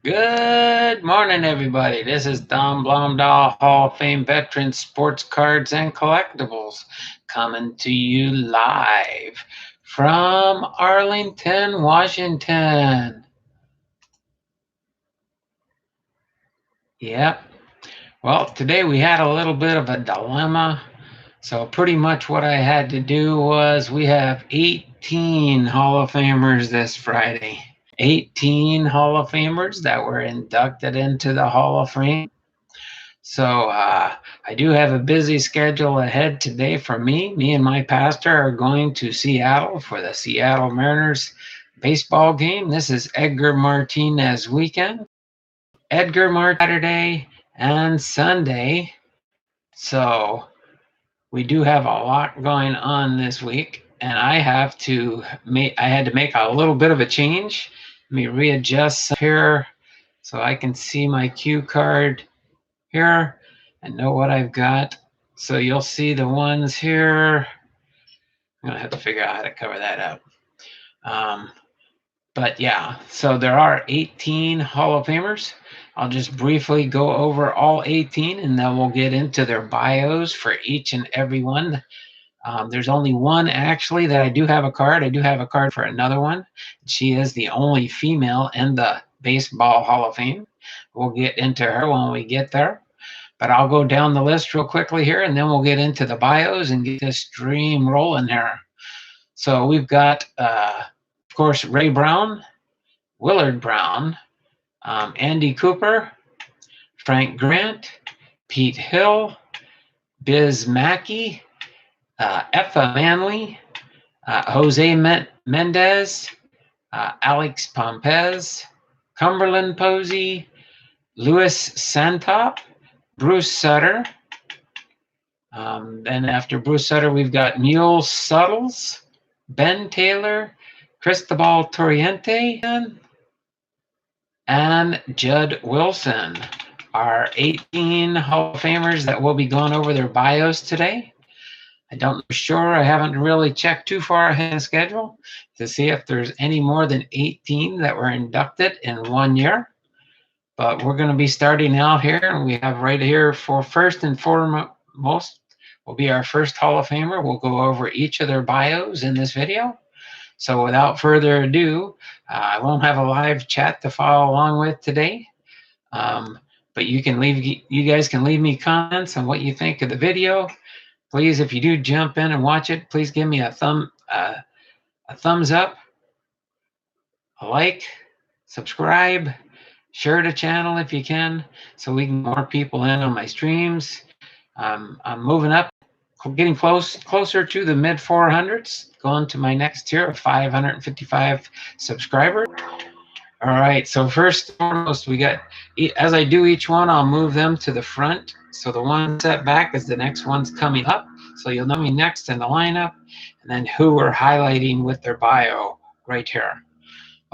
Good morning, everybody. This is Don Blomdahl, Hall of Fame veteran, sports cards and collectibles, coming to you live from Arlington, Washington. Yep. Well, today we had a little bit of a dilemma. So pretty much what I had to do was we have 18 Hall of Famers this Friday. 18 Hall of Famers that were inducted into the Hall of Fame. So I do have a busy schedule ahead today for me. Me and my pastor are going to Seattle for the Seattle Mariners baseball game. This is Edgar Martinez weekend. Edgar Martinez Saturday and Sunday. So we do have a lot going on this week, and I had to make a little bit of a change. Let me readjust here so I can see my cue card here and know what I've got. So you'll see the ones here. I'm gonna have to figure out how to cover that up. But yeah, so there are 18 Hall of Famers. I'll just briefly go over all 18 and then we'll get into their bios for each and every one. There's only one actually that I do have a card. I do have a card for another one. She is the only female in the Baseball Hall of Fame. We'll get into her when we get there. But I'll go down the list real quickly here, and then we'll get into the bios and get this stream rolling here. So we've got, of course, Ray Brown, Willard Brown, Andy Cooper, Frank Grant, Pete Hill, Biz Mackey, Effa Manley, Jose Mendez, Alex Pompez, Cumberland Posey, Louis Santop, Bruce Sutter. Then after Bruce Sutter, we've got Mule Suttles, Ben Taylor, Cristobal Torriente, and Judd Wilson. Our 18 Hall of Famers that will be going over their bios today. I don't know for sure. I haven't really checked too far ahead in schedule to see if there's any more than 18 that were inducted in 1 year. But we're going to be starting out here, and we have right here for first and foremost will be our first Hall of Famer. We'll go over each of their bios in this video. So without further ado, I won't have a live chat to follow along with today. But you guys can leave me comments on what you think of the video. Please, if you do jump in and watch it, please give me a thumbs up, a like, subscribe, share the channel if you can, so we can get more people in on my streams. I'm moving up, getting closer to the mid 400s, going to my next tier of 555 subscribers. All right, so first and foremost, we got, as I do each one, I'll move them to the front. So the one set back is the next one's coming up. So you'll know me next in the lineup, and then who we're highlighting with their bio right here.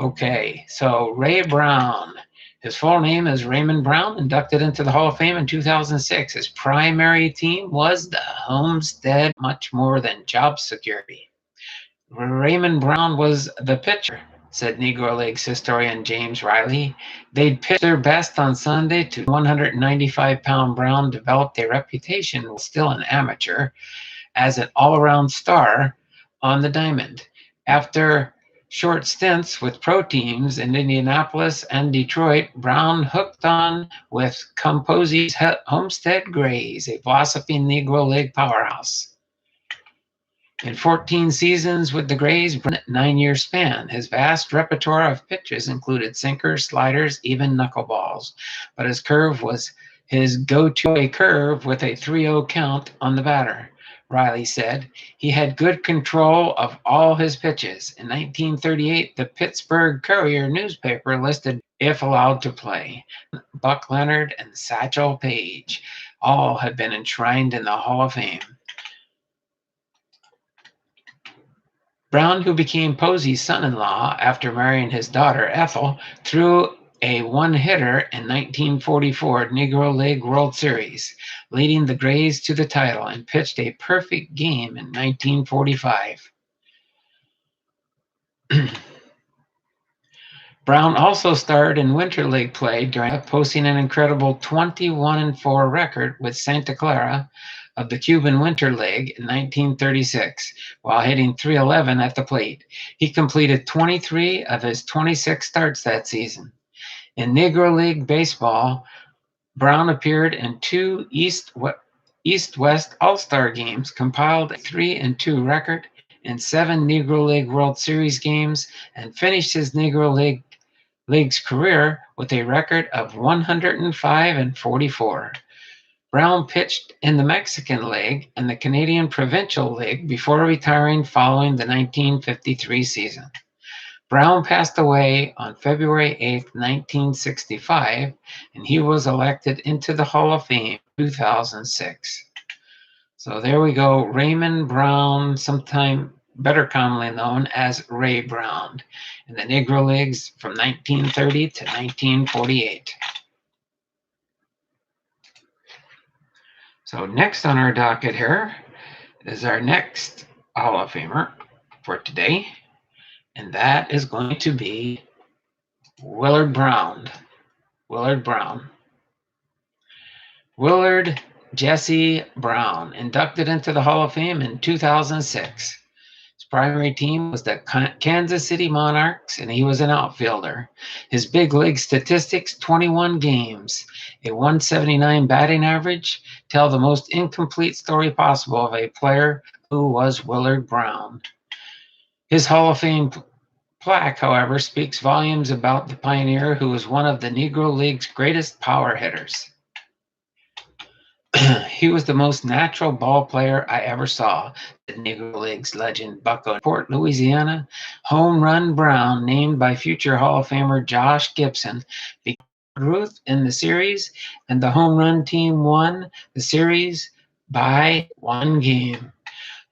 Okay, so Ray Brown. His full name is Raymond Brown, inducted into the Hall of Fame in 2006. His primary team was the Homestead, much more than job security. Raymond Brown was the pitcher, said Negro Leagues historian James Riley. They'd pitch their best on Sunday to 195-pound Brown developed a reputation, while still an amateur, as an all-around star on the diamond. After short stints with pro teams in Indianapolis and Detroit, Brown hooked on with Composie's Homestead Grays, a blossoming Negro League powerhouse. In 14 seasons with the Grays, 9-year span, his vast repertoire of pitches included sinkers, sliders, even knuckleballs. But his curve was his go-to curve with a 3-0 count on the batter. Riley said he had good control of all his pitches. In 1938, the Pittsburgh Courier newspaper listed, if allowed to play, Buck Leonard and Satchel Paige. All have been enshrined in the Hall of Fame. Brown, who became Posey's son-in-law after marrying his daughter Ethel, threw a one-hitter in 1944 Negro League World Series, leading the Grays to the title, and pitched a perfect game in 1945. Brown also starred in Winter League play, posting an incredible 21-4 record with Santa Clara of the Cuban Winter League in 1936, while hitting .311 at the plate. He completed 23 of his 26 starts that season. In Negro League baseball, Brown appeared in 2 East-West All-Star games, compiled a 3-2 record in 7 Negro League World Series games, and finished his Negro League's career with a record of 105-44. Brown pitched in the Mexican League and the Canadian Provincial League before retiring following the 1953 season. Brown passed away on February 8, 1965, and he was elected into the Hall of Fame in 2006. So there we go, Raymond Brown, sometime better commonly known as Ray Brown, in the Negro Leagues from 1930 to 1948. So next on our docket here is our next Hall of Famer for today, and that is going to be Willard Brown. Willard Brown. Willard Jesse Brown, inducted into the Hall of Fame in 2006. His primary team was the Kansas City Monarchs, and he was an outfielder. His big league statistics: 21 games, a 179 batting average, tell the most incomplete story possible of a player who was Willard Brown. His Hall of Fame plaque, however, speaks volumes about the pioneer who was one of the Negro League's greatest power hitters. He was the most natural ball player I ever saw, the Negro League's legend Bucko. Port, Louisiana, Home Run Brown, named by future Hall of Famer Josh Gibson, became Ruth in the series, and the home run team won the series by 1 game.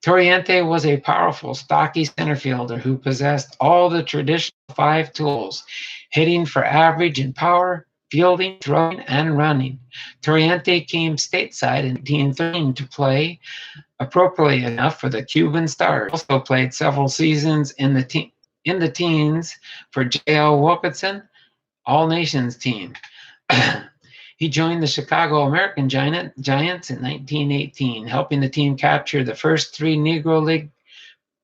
Torriente was a powerful, stocky center fielder who possessed all the traditional 5 tools: hitting for average and power, fielding, throwing, and running. Torriente came stateside in 1913 to play, appropriately enough, for the Cuban Stars. Also played several seasons in the teens for J.L. Wilkinson All-Nations team. He joined the Chicago American Giants in 1918, helping the team capture the first 3 Negro League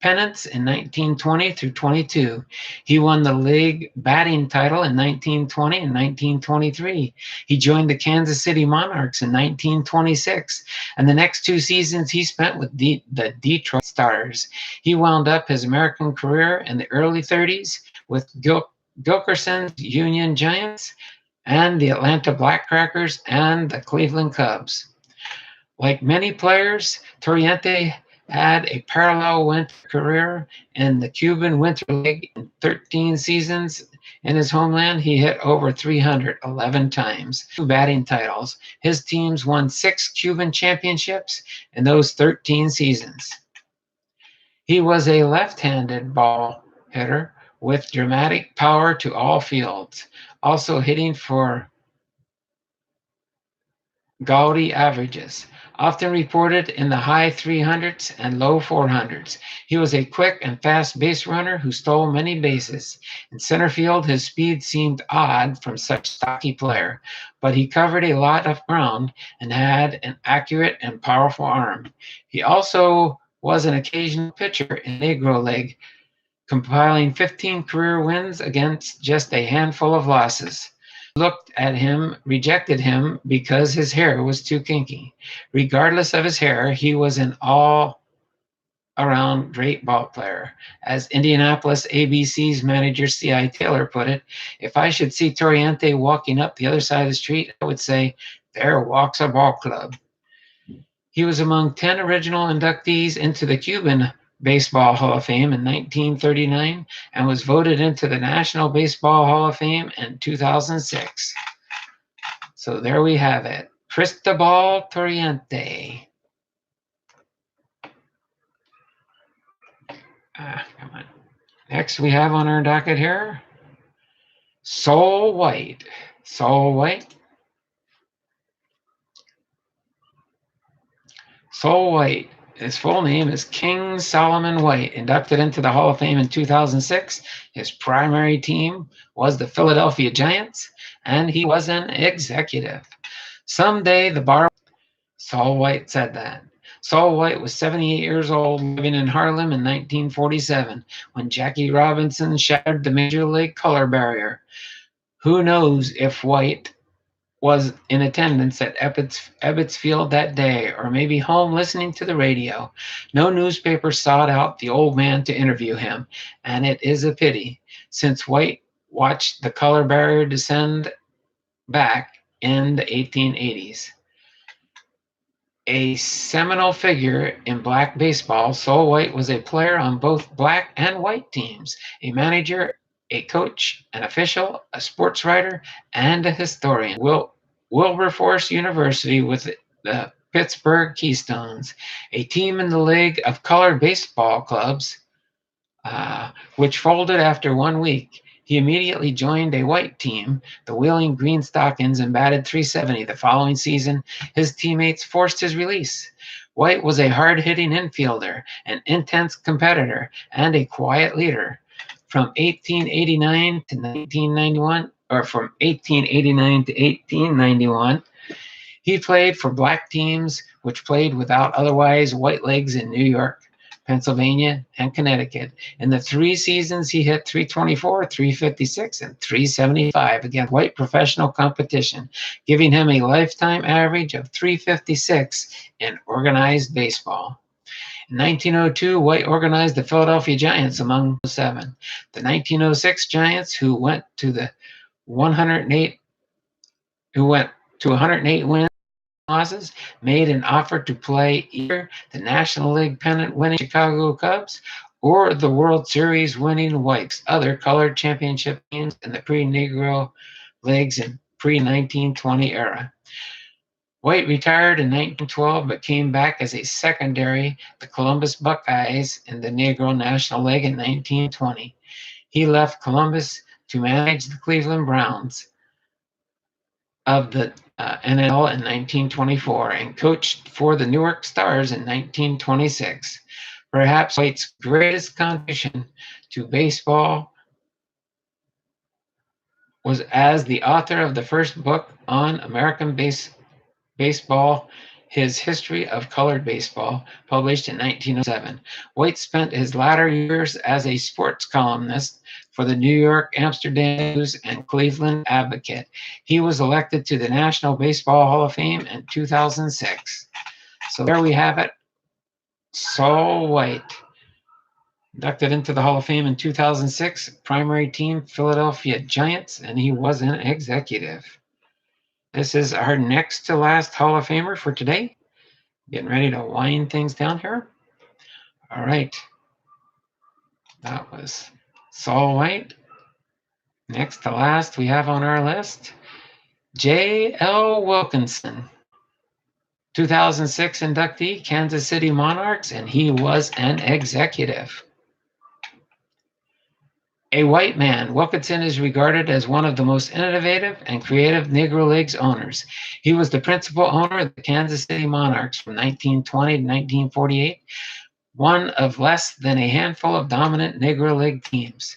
pennants in 1920 through 22. He won the league batting title in 1920 and 1923. He joined the Kansas City Monarchs in 1926, and the next 2 seasons he spent with the Detroit Stars. He wound up his American career in the early 30s with Gilkerson's Union Giants and the Atlanta Blackcrackers and the Cleveland Cubs. Like many players, Torriente had a parallel winter career in the Cuban Winter League. In 13 seasons in his homeland, he hit over 311 times, 2 batting titles. His teams won 6 Cuban championships in those 13 seasons. He was a left-handed ball hitter with dramatic power to all fields, also hitting for gaudy averages, often reported in the high 300s and low 400s. He was a quick and fast base runner who stole many bases. In center field, his speed seemed odd from such a stocky player, but he covered a lot of ground and had an accurate and powerful arm. He also was an occasional pitcher in Negro League, compiling 15 career wins against just a handful of losses. Looked at him, rejected him because his hair was too kinky. Regardless of his hair, he was an all-around great ball player. As Indianapolis ABC's manager C.I. Taylor put it, "If I should see Torriente walking up the other side of the street, I would say, 'There walks a ball club.'" He was among 10 original inductees into the Cuban Baseball Hall of Fame in 1939 and was voted into the National Baseball Hall of Fame in 2006. So there we have it, Cristobal Torriente. Come on. Next we have on our docket here, Sol White. Sol White. Sol White His full name is King Solomon White, inducted into the Hall of Fame in 2006. His primary team was the Philadelphia Giants, and he was an executive. Someday the bar. Saul White said that. Saul White was 78 years old, living in Harlem in 1947, when Jackie Robinson shattered the Major League color barrier. Who knows if White was in attendance at Ebbets Field that day, or maybe home listening to the radio. No newspaper sought out the old man to interview him, and it is a pity, since White watched the color barrier descend back in the 1880s. A seminal figure in black baseball, Saul White was a player on both black and white teams, a manager, a coach, an official, a sports writer, and a historian. Wilberforce University with the Pittsburgh Keystones, a team in the League of Colored Baseball Clubs, which folded after 1 week. He immediately joined a white team, the Wheeling Green Stockings, and batted .370. The following season, his teammates forced his release. White was a hard-hitting infielder, an intense competitor, and a quiet leader. From 1889 to 1991, or from 1889 to 1891, he played for black teams, which played without otherwise white legs in New York, Pennsylvania, and Connecticut. In the 3 seasons, he hit .324, .356, and .375 against white professional competition, giving him a lifetime average of .356 in organized baseball. In 1902, White organized the Philadelphia Giants among the 7. The 1906 Giants, who went to 108 wins losses, made an offer to play either the National League pennant-winning Chicago Cubs or the World Series winning Whites, other colored championship teams in the pre-Negro leagues and pre-1920 era. White retired in 1912 but came back as a secondary, the Columbus Buckeyes, in the Negro National League in 1920. He left Columbus to manage the Cleveland Browns of the NL in 1924 and coached for the Newark Stars in 1926. Perhaps White's greatest contribution to baseball was as the author of the first book on American baseball, his History of Colored Baseball, published in 1907. White spent his latter years as a sports columnist for the New York, Amsterdam News, and Cleveland Advocate. He was elected to the National Baseball Hall of Fame in 2006. So there we have it. Saul White, inducted into the Hall of Fame in 2006, primary team Philadelphia Giants, and he was an executive. This is our next to last Hall of Famer for today. Getting ready to wind things down here. All right. That was Saul White. Next to last we have on our list, J.L. Wilkinson, 2006 inductee, Kansas City Monarchs, and he was an executive. A white man, Wilkinson is regarded as one of the most innovative and creative Negro Leagues owners. He was the principal owner of the Kansas City Monarchs from 1920 to 1948, one of less than a handful of dominant Negro League teams.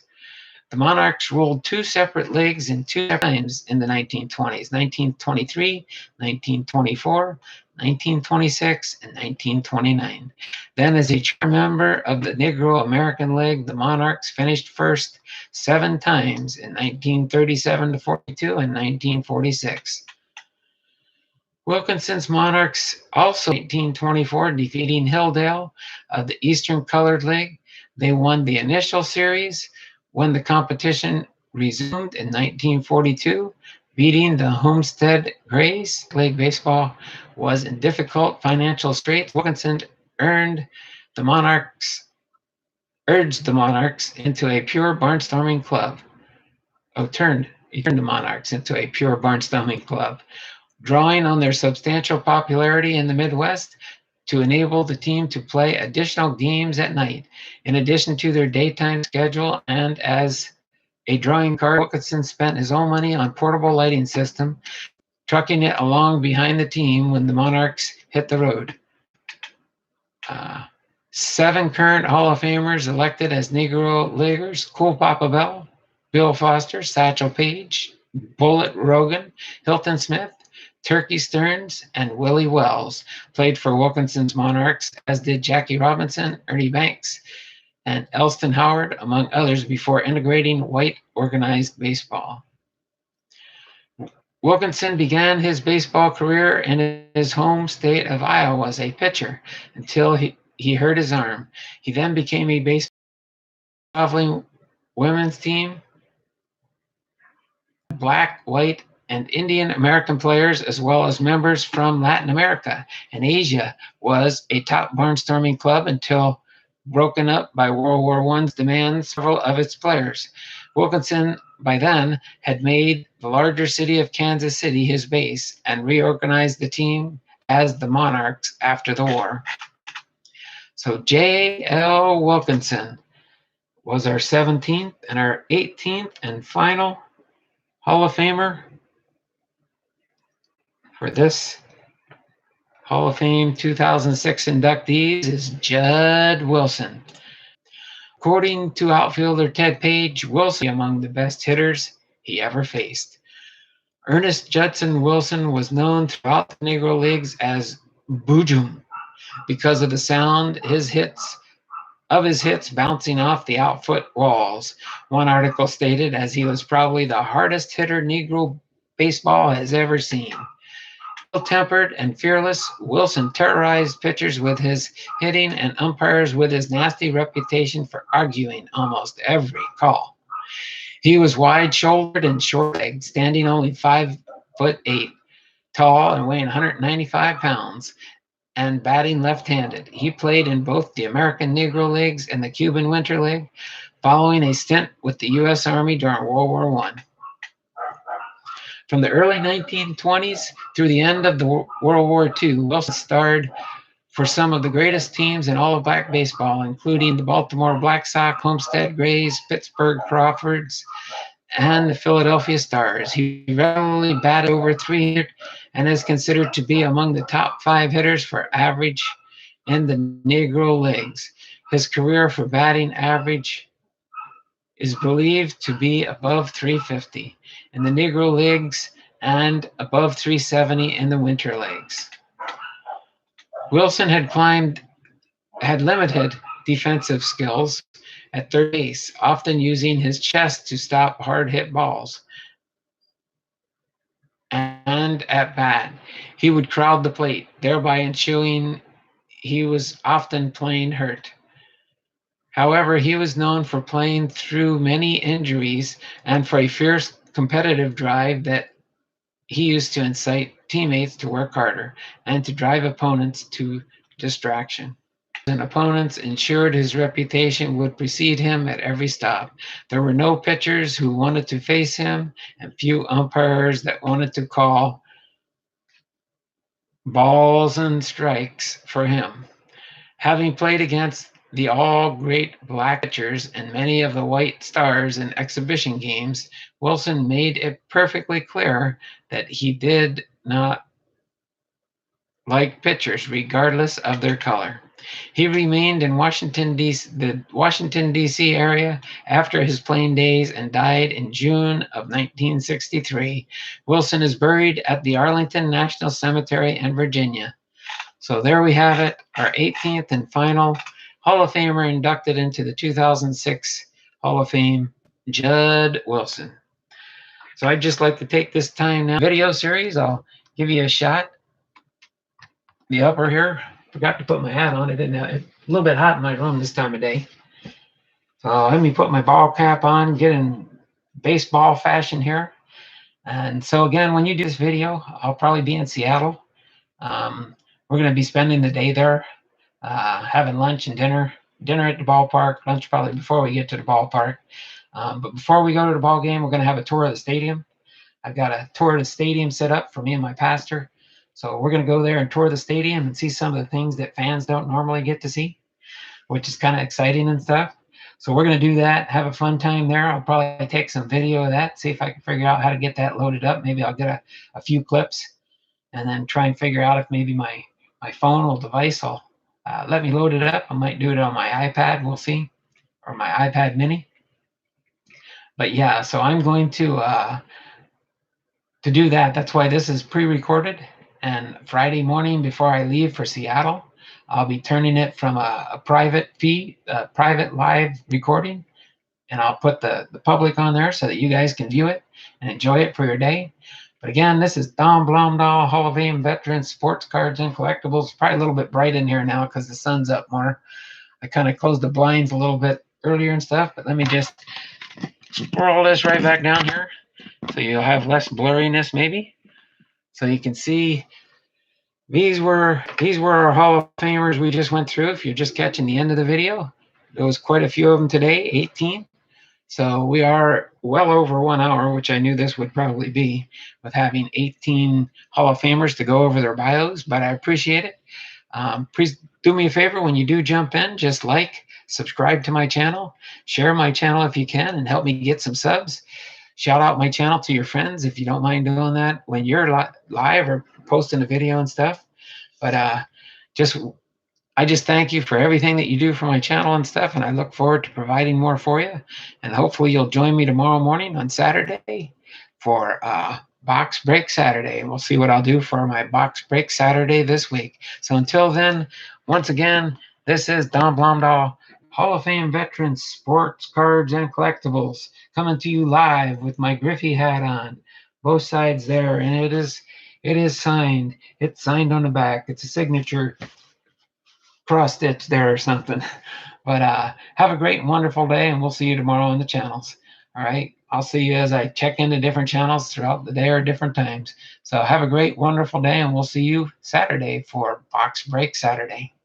The Monarchs ruled 2 separate leagues in 2 times in the 1920s, 1923, 1924, 1926, and 1929. Then, as a chair member of the Negro American League, the Monarchs finished first 7 times in 1937 to 42 and 1946. Wilkinson's Monarchs also in 1924, defeating Hilldale of the Eastern Colored League. They won the initial series. When the competition resumed in 1942, beating the Homestead Grays. League baseball was in difficult financial straits. Wilkinson urged the Monarchs into a pure barnstorming club. He turned the Monarchs into a pure barnstorming club, drawing on their substantial popularity in the Midwest to enable the team to play additional games at night, in addition to their daytime schedule. And as a drawing card, Wilkinson spent his own money on portable lighting system, trucking it along behind the team when the Monarchs hit the road. Uh, 7 current Hall of Famers elected as Negro Leaguers: Cool Papa Bell, Bill Foster, Satchel Paige, Bullet Rogan, Hilton Smith, Turkey Stearns, and Willie Wells played for Wilkinson's Monarchs, as did Jackie Robinson, Ernie Banks, and Elston Howard, among others, before integrating white organized baseball. Wilkinson began his baseball career in his home state of Iowa as a pitcher until he hurt his arm. He then became a baseball traveling women's team, Black, white, and Indian American players, as well as members from Latin America and Asia, was a top barnstorming club until broken up by World War I's demands several of its players. Wilkinson, by then, had made the larger city of Kansas City his base and reorganized the team as the Monarchs after the war. So J.L. Wilkinson was our 17th and our 18th and final Hall of Famer for this Hall of Fame 2006 inductees is Judd Wilson. According to outfielder Ted Page, Wilson was among the best hitters he ever faced. Ernest Judson Wilson was known throughout the Negro Leagues as Boojum because of the sound his hits bouncing off the outfield walls. One article stated as he was probably the hardest hitter Negro baseball has ever seen. Ill-tempered and fearless, Wilson terrorized pitchers with his hitting and umpires with his nasty reputation for arguing almost every call. He was wide-shouldered and short-legged, standing only 5'8" tall and weighing 195 pounds, and batting left-handed. He played in both the American Negro Leagues and the Cuban Winter League, following a stint with the U.S. Army during World War I. From the early 1920s through the end of the World War II, Wilson starred for some of the greatest teams in all of black baseball, including the Baltimore Black Sox, Homestead Grays, Pittsburgh Crawfords, and the Philadelphia Stars. He regularly batted over 300 and is considered to be among the top 5 hitters for average in the Negro Leagues. His career for batting average is believed to be above 350 in the Negro Leagues and above 370 in the Winter Leagues. Wilson had limited defensive skills at third base, often using his chest to stop hard-hit balls. And at bat, he would crowd the plate, thereby ensuring he was often playing hurt. However, he was known for playing through many injuries and for a fierce competitive drive that he used to incite teammates to work harder and to drive opponents to distraction. And opponents ensured his reputation would precede him at every stop. There were no pitchers who wanted to face him and few umpires that wanted to call balls and strikes for him. Having played against the all-great black pitchers and many of the white stars in exhibition games, Wilson made it perfectly clear that he did not like pitchers regardless of their color. He remained in the Washington, D.C. area after his playing days and died in June of 1963. Wilson is buried at the Arlington National Cemetery in Virginia. So there we have it, our 18th and final Hall of Famer inducted into the 2006 Hall of Fame, Judd Wilson. So I'd just like to take this time now, video series, I'll give you a shot. The upper here, forgot to put my hat on. It's a little bit hot in my room this time of day. So let me put my ball cap on, get in baseball fashion here. And so again, when you do this video, I'll probably be in Seattle. We're going to be spending the day there, having lunch and dinner at the ballpark, lunch probably before we get to the ballpark. But before we go to the ball game, we're going to have a tour of the stadium. I've got a tour of the stadium set up for me and my pastor. So we're going to go there and tour the stadium and see some of the things that fans don't normally get to see, which is kind of exciting and stuff. So we're going to do that, have a fun time there. I'll probably take some video of that, see if I can figure out how to get that loaded up. Maybe I'll get a few clips and then try and figure out if maybe my phone or device let me load it up. I might do it on my iPad. We'll see, or my iPad Mini. But yeah, so I'm going to do that. That's why this is pre-recorded. And Friday morning before I leave for Seattle, I'll be turning it from a private feed, a private live recording, and I'll put the public on there so that you guys can view it and enjoy it for your day. But again, this is Don Blomdahl, Hall of Fame veteran, sports cards and collectibles. Probably a little bit bright in here now because the sun's up more. I kind of closed the blinds a little bit earlier and stuff, but let me just swirl this right back down here so you'll have less blurriness maybe. So you can see these were our Hall of Famers we just went through. If you're just catching the end of the video, there was quite a few of them today, 18. So we are well over 1 hour, which I knew this would probably be, with having 18 Hall of Famers to go over their bios, but I appreciate it. Please do me a favor when you do jump in, just like, subscribe to my channel, share my channel if you can, and help me get some subs. Shout out my channel to your friends if you don't mind doing that when you're live or posting a video and stuff. But I just thank you for everything that you do for my channel and stuff, and I look forward to providing more for you. And hopefully you'll join me tomorrow morning on Saturday for Box Break Saturday. And we'll see what I'll do for my Box Break Saturday this week. So until then, once again, this is Don Blomdahl, Hall of Fame veteran, sports cards and collectibles, coming to you live with my Griffey hat on, both sides there, and it is signed. It's signed on the back. It's a signature cross stitch there or something. But have a great and wonderful day, and we'll see you tomorrow on the channels. All right, I'll see you as I check into different channels throughout the day or different times. So have a great, wonderful day, and we'll see you Saturday for Box Break Saturday.